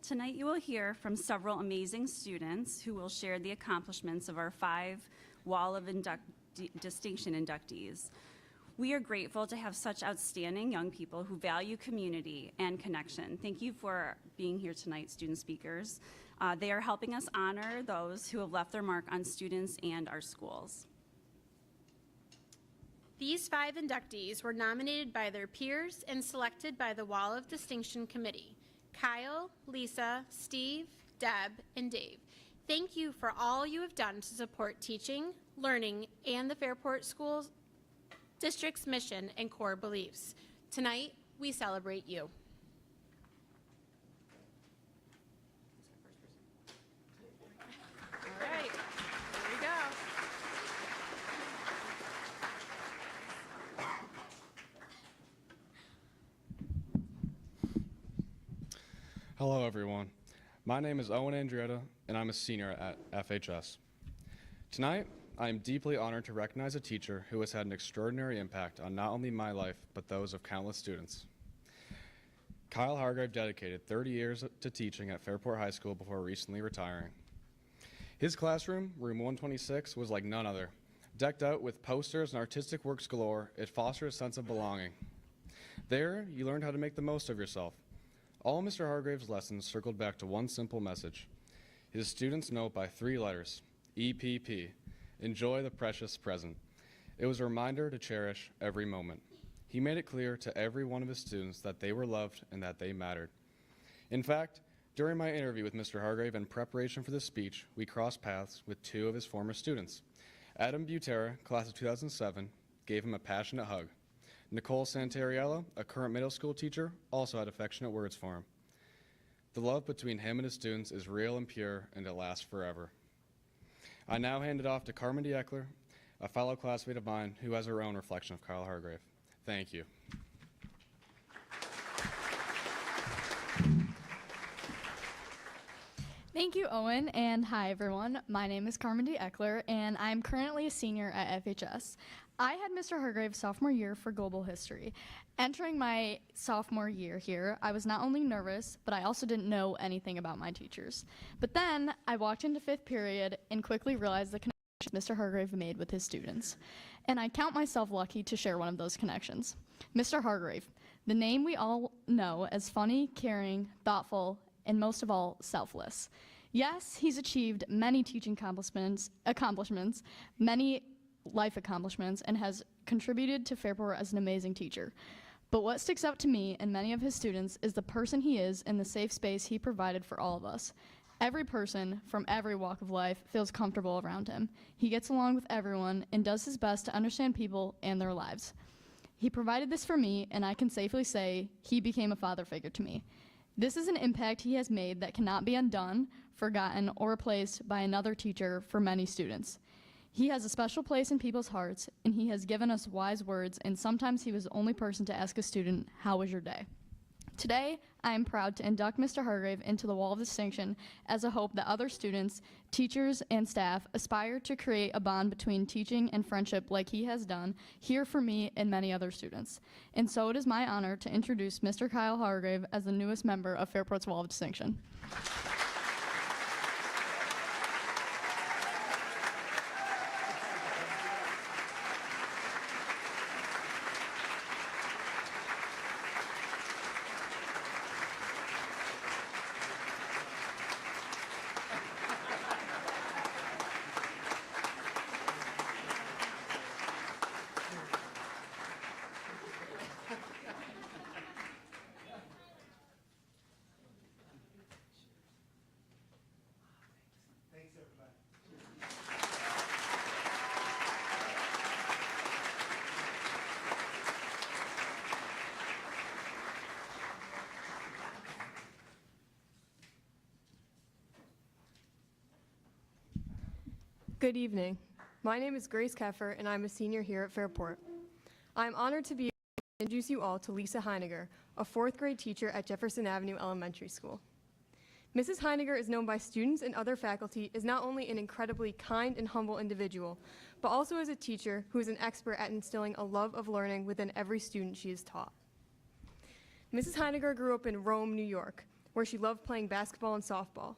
Tonight you will hear from several amazing students who will share the accomplishments of our 5 Wall of Distinction inductees. We are grateful to have such outstanding young people who value community and connection. Thank you for being here tonight, student speakers. They are helping us honor those who have left their mark on students and our schools. These 5 inductees were nominated by their peers and selected by the Wall of Distinction Committee: Kyle, Lisa, Steve, Deb, and Dave. Thank you for all you have done to support teaching, learning, and the Fairport School District's mission and core beliefs. Tonight, we celebrate you. All right, here we go. Hello, everyone. My name is Owen Andrietta, and I'm a senior at FHS. Tonight, I am deeply honored to recognize a teacher who has had an extraordinary impact on not only my life, but those of countless students. Kyle Hargrave dedicated 30 years to teaching at Fairport High School before recently retiring. His classroom, room 126, was like none other. Decked out with posters and artistic works galore, it fostered a sense of belonging. There, you learned how to make the most of yourself. All Mr. Hargrave's lessons circled back to one simple message. His students know it by 3 letters, EPP. Enjoy the precious present. It was a reminder to cherish every moment. He made it clear to every one of his students that they were loved and that they mattered. In fact, during my interview with Mr. Hargrave in preparation for this speech, we crossed paths with 2 of his former students. Adam Butera, class of 2007, gave him a passionate hug. Nicole Santariello, a current middle school teacher, also had affectionate words for him. The love between him and his students is real and pure, and it lasts forever. I now hand it off to Carmen D. Eckler, a fellow classmate of mine who has her own reflection of Kyle Hargrave. Thank you. Thank you, Owen, and hi, everyone. My name is Carmen D. Eckler, and I'm currently a senior at FHS. I had Mr. Hargrave's sophomore year for global history. Entering my sophomore year here, I was not only nervous, but I also didn't know anything about my teachers. But then I walked into 5th period and quickly realized the connections Mr. Hargrave made with his students. And I count myself lucky to share one of those connections. Mr. Hargrave, the name we all know as funny, caring, thoughtful, and most of all, selfless. Yes, he's achieved many teaching accomplishments, many life accomplishments, and has contributed to Fairport as an amazing teacher. But what sticks out to me and many of his students is the person he is and the safe space he provided for all of us. Every person from every walk of life feels comfortable around him. He gets along with everyone and does his best to understand people and their lives. He provided this for me, and I can safely say he became a father figure to me. This is an impact he has made that cannot be undone, forgotten, or replaced by another teacher for many students. He has a special place in people's hearts, and he has given us wise words, and sometimes he was the only person to ask a student, "How was your day?" Today, I am proud to induct Mr. Hargrave into the Wall of Distinction as a hope that other students, teachers, and staff aspire to create a bond between teaching and friendship like he has done here for me and many other students. And so it is my honor to introduce Mr. Kyle Hargrave as the newest member of Fairport's Wall of Distinction. Good evening. My name is Grace Keffer, and I'm a senior here at Fairport. I'm honored to be able to introduce you all to Lisa Heiniger, a fourth grade teacher at Jefferson Avenue Elementary School. Mrs. Heiniger is known by students and other faculty as not only an incredibly kind and humble individual, but also as a teacher who is an expert at instilling a love of learning within every student she has taught. Mrs. Heiniger grew up in Rome, New York, where she loved playing basketball and softball.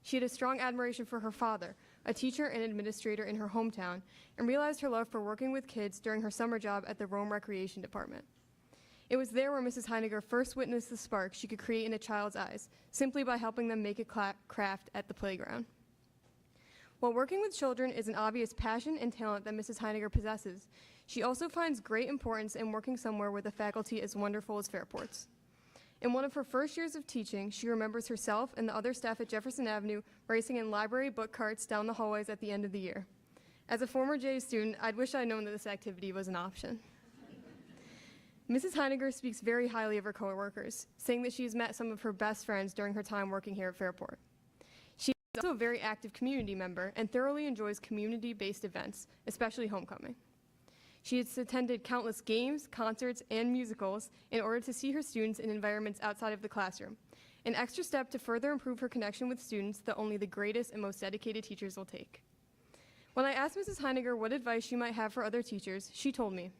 She had a strong admiration for her father, a teacher and administrator in her hometown, and realized her love for working with kids during her summer job at the Rome Recreation Department. It was there where Mrs. Heiniger first witnessed the spark she could create in a child's eyes, simply by helping them make a craft at the playground. While working with children is an obvious passion and talent that Mrs. Heiniger possesses, she also finds great importance in working somewhere with a faculty as wonderful as Fairport's. In one of her first years of teaching, she remembers herself and the other staff at Jefferson Avenue racing in library book carts down the hallways at the end of the year. As a former J student, I'd wish I'd known that this activity was an option. Mrs. Heiniger speaks very highly of her coworkers, saying that she has met some of her best friends during her time working here at Fairport. She is also a very active community member and thoroughly enjoys community-based events, especially homecoming. She has attended countless games, concerts, and musicals in order to see her students in environments outside of the classroom, an extra step to further improve her connection with students that only the greatest and most dedicated teachers will take. When I asked Mrs. Heiniger what advice she might have for other teachers, she told me,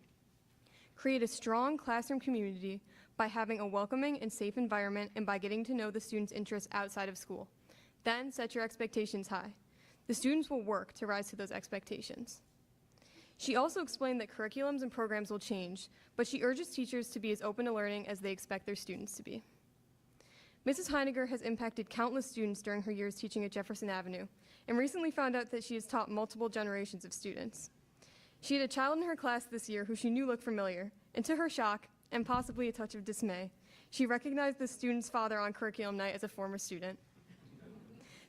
"Create a strong classroom community by having a welcoming and safe environment and by getting to know the students' interests outside of school. Then set your expectations high. The students will work to rise to those expectations." She also explained that curriculums and programs will change, but she urges teachers to be as open to learning as they expect their students to be. Mrs. Heiniger has impacted countless students during her years teaching at Jefferson Avenue, and recently found out that she has taught multiple generations of students. She had a child in her class this year who she knew looked familiar, and to her shock, and possibly a touch of dismay, she recognized the student's father on curriculum night as a former student.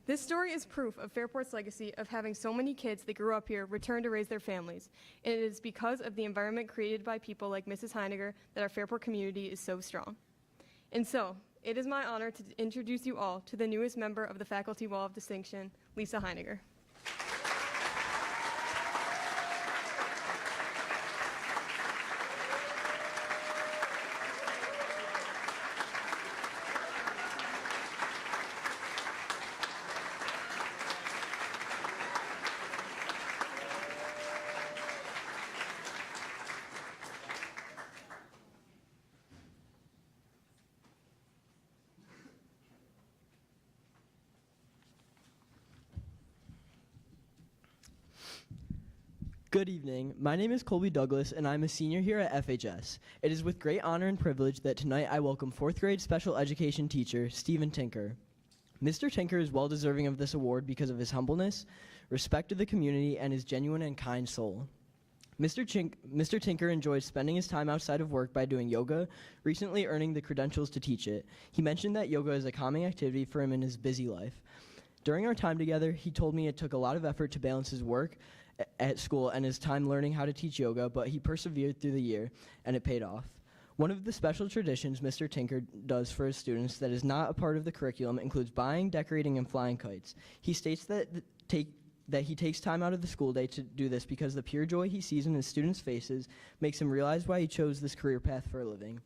This story is proof of Fairport's legacy of having so many kids that grew up here return to raise their families, and it is because of the environment created by people like Mrs. Heiniger that our Fairport community is so strong. And so, it is my honor to introduce you all to the newest member of the Faculty Wall of Distinction, Lisa Heiniger. Good evening. My name is Colby Douglas, and I'm a senior here at FHS. It is with great honor and privilege that tonight I welcome fourth grade special education teacher, Stephen Tinker. Mr. Tinker is well deserving of this award because of his humbleness, respect of the community, and his genuine and kind soul. Mr. Tinker enjoys spending his time outside of work by doing yoga, recently earning the credentials to teach it. He mentioned that yoga is a calming activity for him in his busy life. During our time together, he told me it took a lot of effort to balance his work at school and his time learning how to teach yoga, but he persevered through the year, and it paid off. One of the special traditions Mr. Tinker does for his students that is not a part of the curriculum includes buying, decorating, and flying kites. He states that he takes time out of the school day to do this because the pure joy he sees in his students' faces makes him realize why he chose this career path for a living.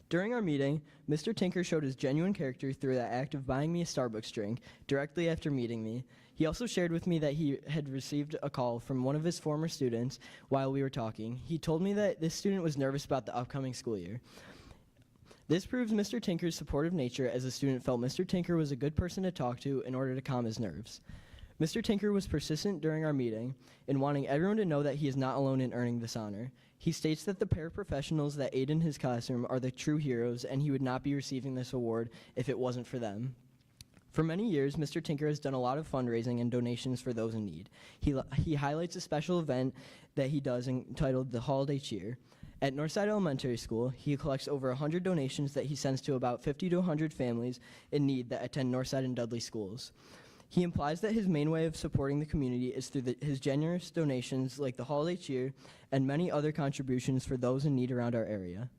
During our meeting, Mr. Tinker showed his genuine character through the act of buying me a Starbucks drink directly after meeting me. He also shared with me that he had received a call from one of his former students while we were talking. He told me that this student was nervous about the upcoming school year. This proves Mr. Tinker's supportive nature, as the student felt Mr. Tinker was a good person to talk to in order to calm his nerves. Mr. Tinker was persistent during our meeting in wanting everyone to know that he is not alone in earning this honor. He states that the paraprofessionals that aid in his classroom are the true heroes, and he would not be receiving this award if it wasn't for them. For many years, Mr. Tinker has done a lot of fundraising and donations for those in need. He highlights a special event that he does entitled the Holiday Cheer. At Northside Elementary School, he collects over 100 donations that he sends to about 50 to 100 families in need that attend Northside and Dudley schools. He implies that his main way of supporting the community is through his generous donations like the Holiday Cheer and many other contributions for those in need around our area.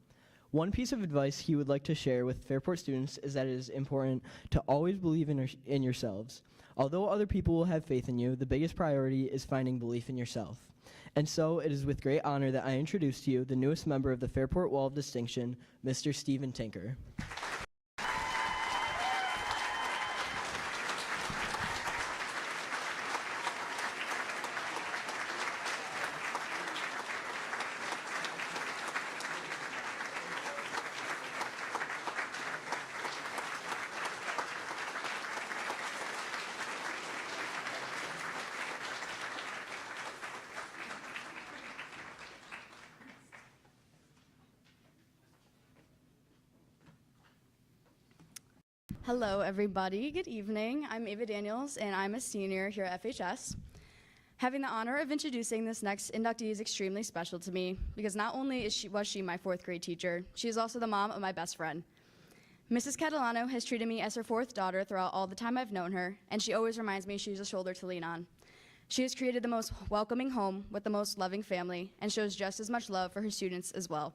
One piece of advice he would like to share with Fairport students is that it is important to always believe in yourselves. Although other people will have faith in you, the biggest priority is finding belief in yourself. And so it is with great honor that I introduce to you the newest member of the Fairport Wall of Distinction, Mr. Stephen Tinker. Hello, everybody. Good evening. I'm Ava Daniels, and I'm a senior here at FHS. Having the honor of introducing this next inductee is extremely special to me because not only was she my fourth grade teacher, she is also the mom of my best friend. Mrs. Catalano has treated me as her fourth daughter throughout all the time I've known her, and she always reminds me she's a shoulder to lean on. She has created the most welcoming home with the most loving family and shows just as much love for her students as well.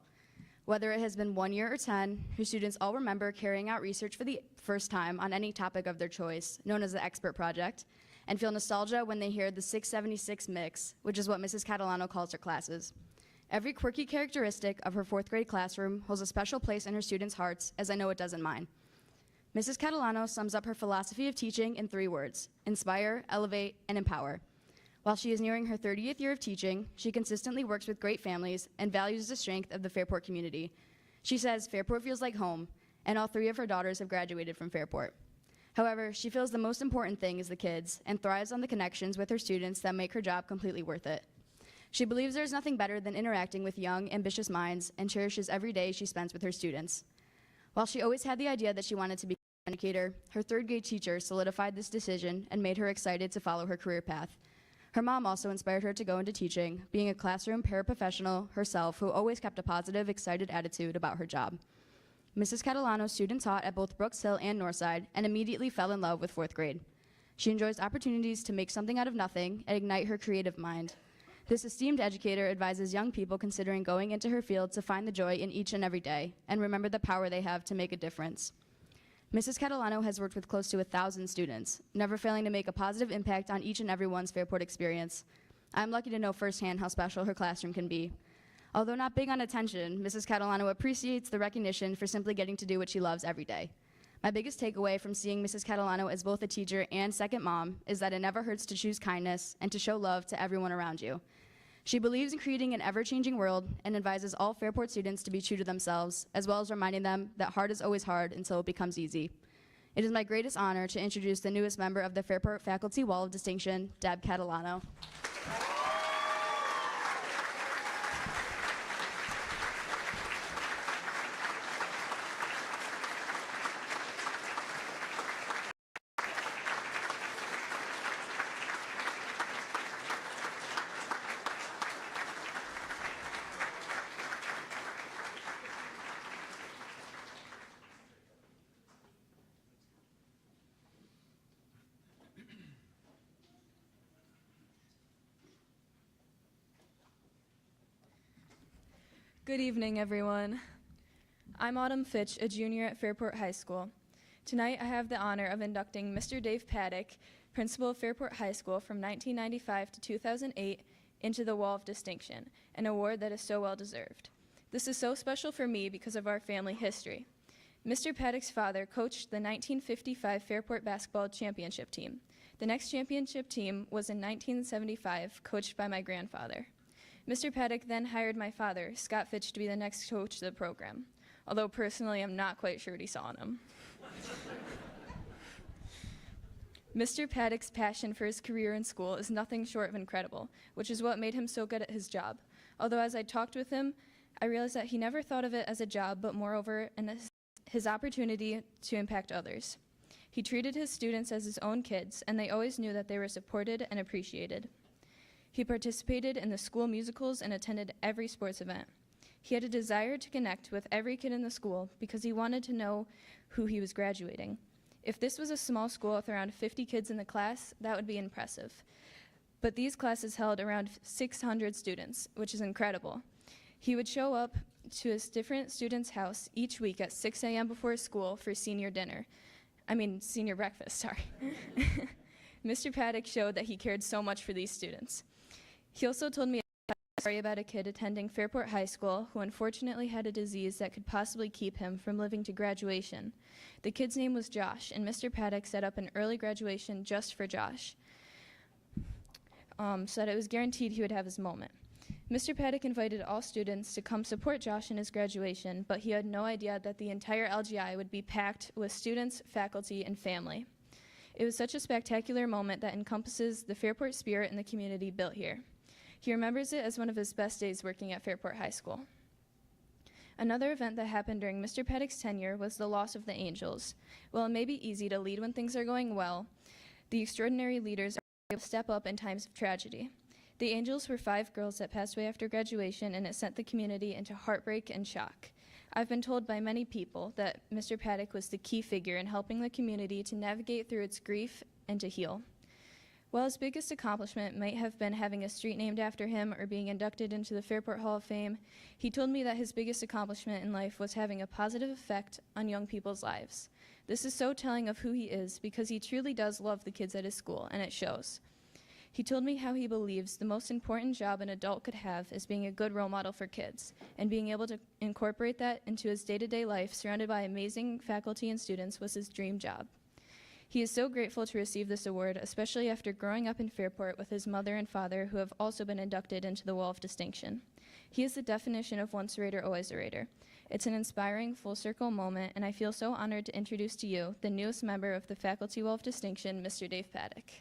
Whether it has been 1 year or 10, her students all remember carrying out research for the first time on any topic of their choice, known as the Expert Project, and feel nostalgia when they hear the 676 mix, which is what Mrs. Catalano calls her classes. Every quirky characteristic of her fourth grade classroom holds a special place in her students' hearts, as I know it does in mine. Mrs. Catalano sums up her philosophy of teaching in 3 words: inspire, elevate, and empower. While she is nearing her 30th year of teaching, she consistently works with great families and values the strength of the Fairport community. She says Fairport feels like home, and all 3 of her daughters have graduated from Fairport. However, she feels the most important thing is the kids and thrives on the connections with her students that make her job completely worth it. She believes there is nothing better than interacting with young, ambitious minds and cherishes every day she spends with her students. While she always had the idea that she wanted to be an educator, her 3rd grade teacher solidified this decision and made her excited to follow her career path. Her mom also inspired her to go into teaching, being a classroom paraprofessional herself who always kept a positive, excited attitude about her job. Mrs. Catalano's student taught at both Brooks Hill and Northside and immediately fell in love with 4th grade. She enjoys opportunities to make something out of nothing and ignite her creative mind. This esteemed educator advises young people considering going into her field to find the joy in each and every day and remember the power they have to make a difference. Mrs. Catalano has worked with close to 1,000 students, never failing to make a positive impact on each and everyone's Fairport experience. I'm lucky to know firsthand how special her classroom can be. Although not big on attention, Mrs. Catalano appreciates the recognition for simply getting to do what she loves every day. My biggest takeaway from seeing Mrs. Catalano as both a teacher and second mom is that it never hurts to choose kindness and to show love to everyone around you. She believes in creating an ever-changing world and advises all Fairport students to be true to themselves, as well as reminding them that hard is always hard until it becomes easy. It is my greatest honor to introduce the newest member of the Fairport Faculty Wall of Distinction, Deb Catalano. Good evening, everyone. I'm Autumn Fitch, a junior at Fairport High School. Tonight, I have the honor of inducting Mr. Dave Paddock, principal of Fairport High School from 1995 to 2008, into the Wall of Distinction, an award that is so well deserved. This is so special for me because of our family history. Mr. Paddock's father coached the 1955 Fairport basketball championship team. The next championship team was in 1975, coached by my grandfather. Mr. Paddock then hired my father, Scott Fitch, to be the next coach of the program, although personally I'm not quite sure what he saw in him. Mr. Paddock's passion for his career in school is nothing short of incredible, which is what made him so good at his job. Although as I talked with him, I realized that he never thought of it as a job, but moreover, his opportunity to impact others. He treated his students as his own kids, and they always knew that they were supported and appreciated. He participated in the school musicals and attended every sports event. He had a desire to connect with every kid in the school because he wanted to know who he was graduating. If this was a small school with around 50 kids in the class, that would be impressive. But these classes held around 600 students, which is incredible. He would show up to a different student's house each week at 6 a.m. before school for senior breakfast, sorry. Mr. Paddock showed that he cared so much for these students. He also told me a story about a kid attending Fairport High School who unfortunately had a disease that could possibly keep him from living to graduation. The kid's name was Josh, and Mr. Paddock set up an early graduation just for Josh, so that it was guaranteed he would have his moment. Mr. Paddock invited all students to come support Josh in his graduation, but he had no idea that the entire LGI would be packed with students, faculty, and family. It was such a spectacular moment that encompasses the Fairport spirit and the community built here. He remembers it as one of his best days working at Fairport High School. Another event that happened during Mr. Paddock's tenure was the loss of the Angels. While it may be easy to lead when things are going well, the extraordinary leaders are able to step up in times of tragedy. The Angels were 5 girls that passed away after graduation, and it sent the community into heartbreak and shock. I've been told by many people that Mr. Paddock was the key figure in helping the community to navigate through its grief and to heal. While his biggest accomplishment might have been having a street named after him or being inducted into the Fairport Hall of Fame, he told me that his biggest accomplishment in life was having a positive effect on young people's lives. This is so telling of who he is because he truly does love the kids at his school, and it shows. He told me how he believes the most important job an adult could have is being a good role model for kids, and being able to incorporate that into his day-to-day life surrounded by amazing faculty and students was his dream job. He is so grateful to receive this award, especially after growing up in Fairport with his mother and father who have also been inducted into the Wall of Distinction. He is the definition of once a Raider, always a Raider. It's an inspiring full-circle moment, and I feel so honored to introduce to you the newest member of the Faculty Wall of Distinction, Mr. Dave Paddock.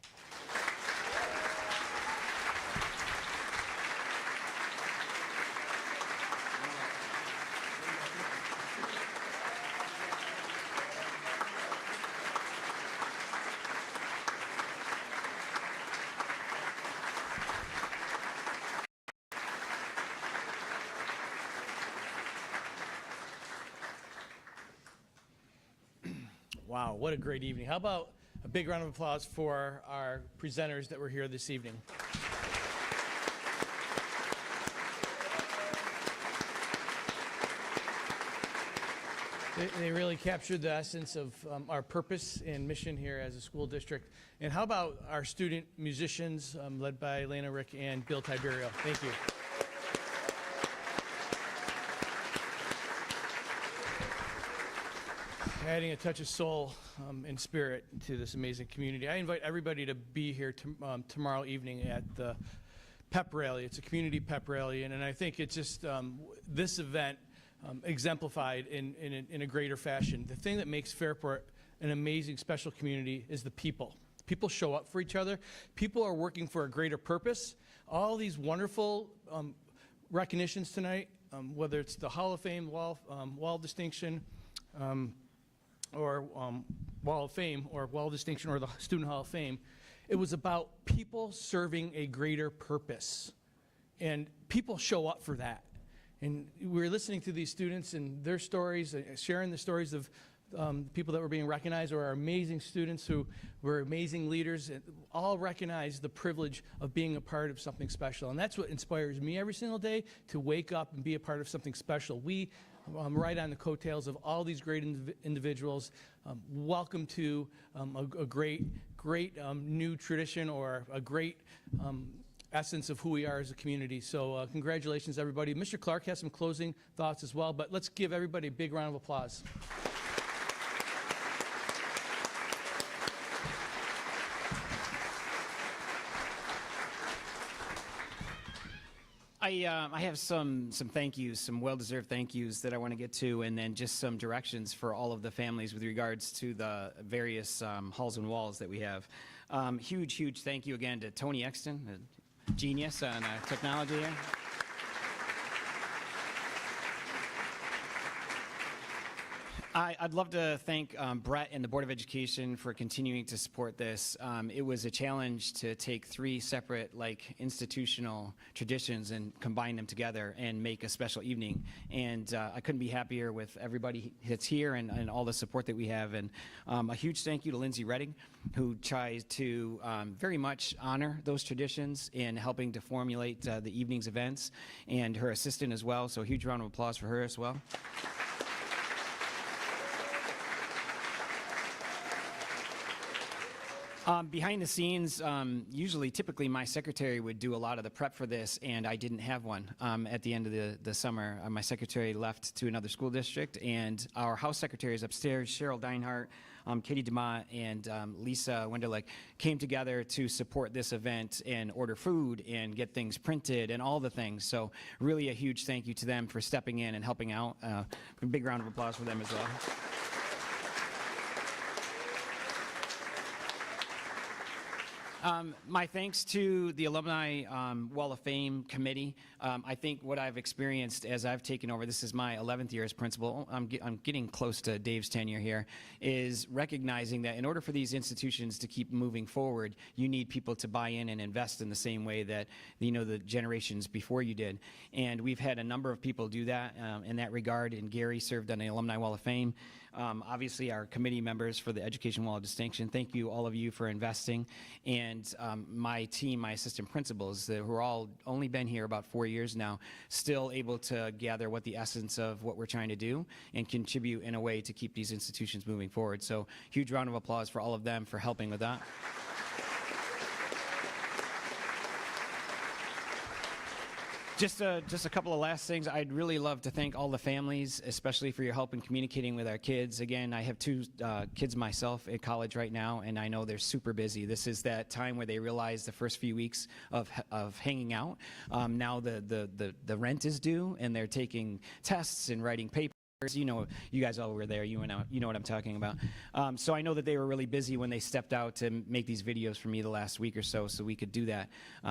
Wow, what a great evening. How about a big round of applause for our presenters that were here this evening? They really captured the essence of our purpose and mission here as a school district. And how about our student musicians led by Elena Rick and Bill Tiberio? Thank you. Adding a touch of soul and spirit to this amazing community. I invite everybody to be here tomorrow evening at the pep rally. It's a community pep rally, and I think it's just this event exemplified in a greater fashion. The thing that makes Fairport an amazing, special community is the people. People show up for each other. People are working for a greater purpose. All these wonderful recognitions tonight, whether it's the Hall of Fame, Wall of Distinction, or Wall of Fame, or Wall of Distinction, or the Student Hall of Fame, it was about people serving a greater purpose. And people show up for that. And we were listening to these students and their stories, sharing the stories of people that were being recognized, or our amazing students who were amazing leaders, and all recognize the privilege of being a part of something special. And that's what inspires me every single day, to wake up and be a part of something special. We right on the coattails of all these great individuals. Welcome to a great new tradition, or a great essence of who we are as a community. So congratulations, everybody. Mr. Clark has some closing thoughts as well, but let's give everybody a big round of applause. I have some thank yous, some well-deserved thank yous that I want to get to, and then just some directions for all of the families with regards to the various halls and walls that we have. Huge thank you again to Tony Exton, a genius on technology here. I'd love to thank Brett and the Board of Education for continuing to support this. It was a challenge to take three separate institutional traditions and combine them together and make a special evening. And I couldn't be happier with everybody that's here and all the support that we have. And a huge thank you to Lindsay Redding, who tries to very much honor those traditions in helping to formulate the evening's events, and her assistant as well. So a huge round of applause for her as well. Behind the scenes, typically my secretary would do a lot of the prep for this, and I didn't have one at the end of the summer. My secretary left to another school district, and our house secretaries upstairs, Cheryl Deinhardt, Katie DeMott, and Lisa Wenderlich, came together to support this event and order food and get things printed and all the things. So really a huge thank you to them for stepping in and helping out. A big round of applause for them as well. My thanks to the Alumni Wall of Fame Committee. I think what I've experienced as I've taken over, this is my 11th year as principal, I'm getting close to Dave's tenure here, is recognizing that in order for these institutions to keep moving forward, you need people to buy in and invest in the same way that the generations before you did. And we've had a number of people do that in that regard, and Gary served on the Alumni Wall of Fame. Obviously, our committee members for the Education Wall of Distinction, thank you, all of you, for investing. And my team, my assistant principals, who are all only been here about 4 years now, still able to gather what the essence of what we're trying to do and contribute in a way to keep these institutions moving forward. So huge round of applause for all of them for helping with that. Just a couple of last things. I'd really love to thank all the families, especially for your help in communicating with our kids. Again, I have two kids myself at college right now, and I know they're super busy. This is that time where they realize the first few weeks of hanging out. Now the rent is due, and they're taking tests and writing papers. You guys all were there. You know what I'm talking about. So I know that they were really busy when they stepped out to make these videos for me the last week or so we could do that.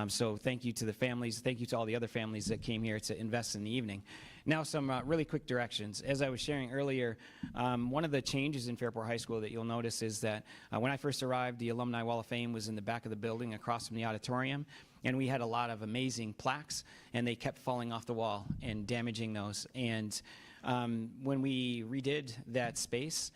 So thank you to the families. Thank you to all the other families that came here to invest in the evening. Now some really quick directions. As I was sharing earlier, one of the changes in Fairport High School that you'll notice is that when I first arrived, the Alumni Wall of Fame was in the back of the building across from the auditorium. And we had a lot of amazing plaques, and they kept falling off the wall and damaging those. And when we redid that space,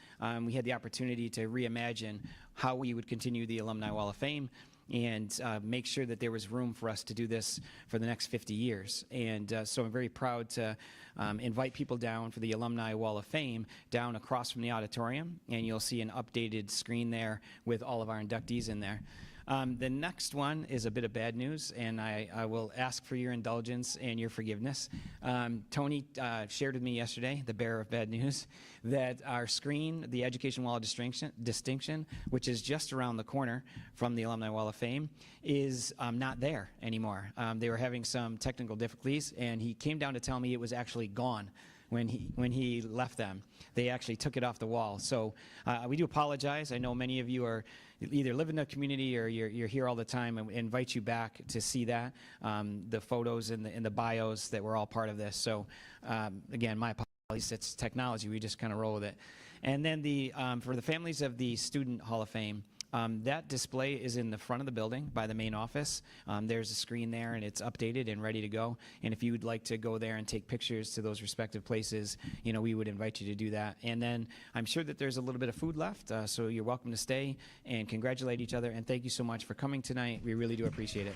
we had the opportunity to reimagine how we would continue the Alumni Wall of Fame and make sure that there was room for us to do this for the next 50 years. And so I'm very proud to invite people down for the Alumni Wall of Fame down across from the auditorium, and you'll see an updated screen there with all of our inductees in there. The next one is a bit of bad news, and I will ask for your indulgence and your forgiveness. Tony shared with me yesterday, the bearer of bad news, that our screen, the Education Wall of Distinction, which is just around the corner from the Alumni Wall of Fame, is not there anymore. They were having some technical difficulties, and he came down to tell me it was actually gone when he left them. They actually took it off the wall. So we do apologize. I know many of you are either live in the community or you're here all the time, and we invite you back to see that, the photos and the bios that were all part of this. So again, my apologies. It's technology. We just kind of roll with it. And then for the families of the Student Hall of Fame, that display is in the front of the building by the main office. There's a screen there, and it's updated and ready to go. And if you would like to go there and take pictures to those respective places, we would invite you to do that. And then I'm sure that there's a little bit of food left, so you're welcome to stay and congratulate each other. And thank you so much for coming tonight. We really do appreciate it.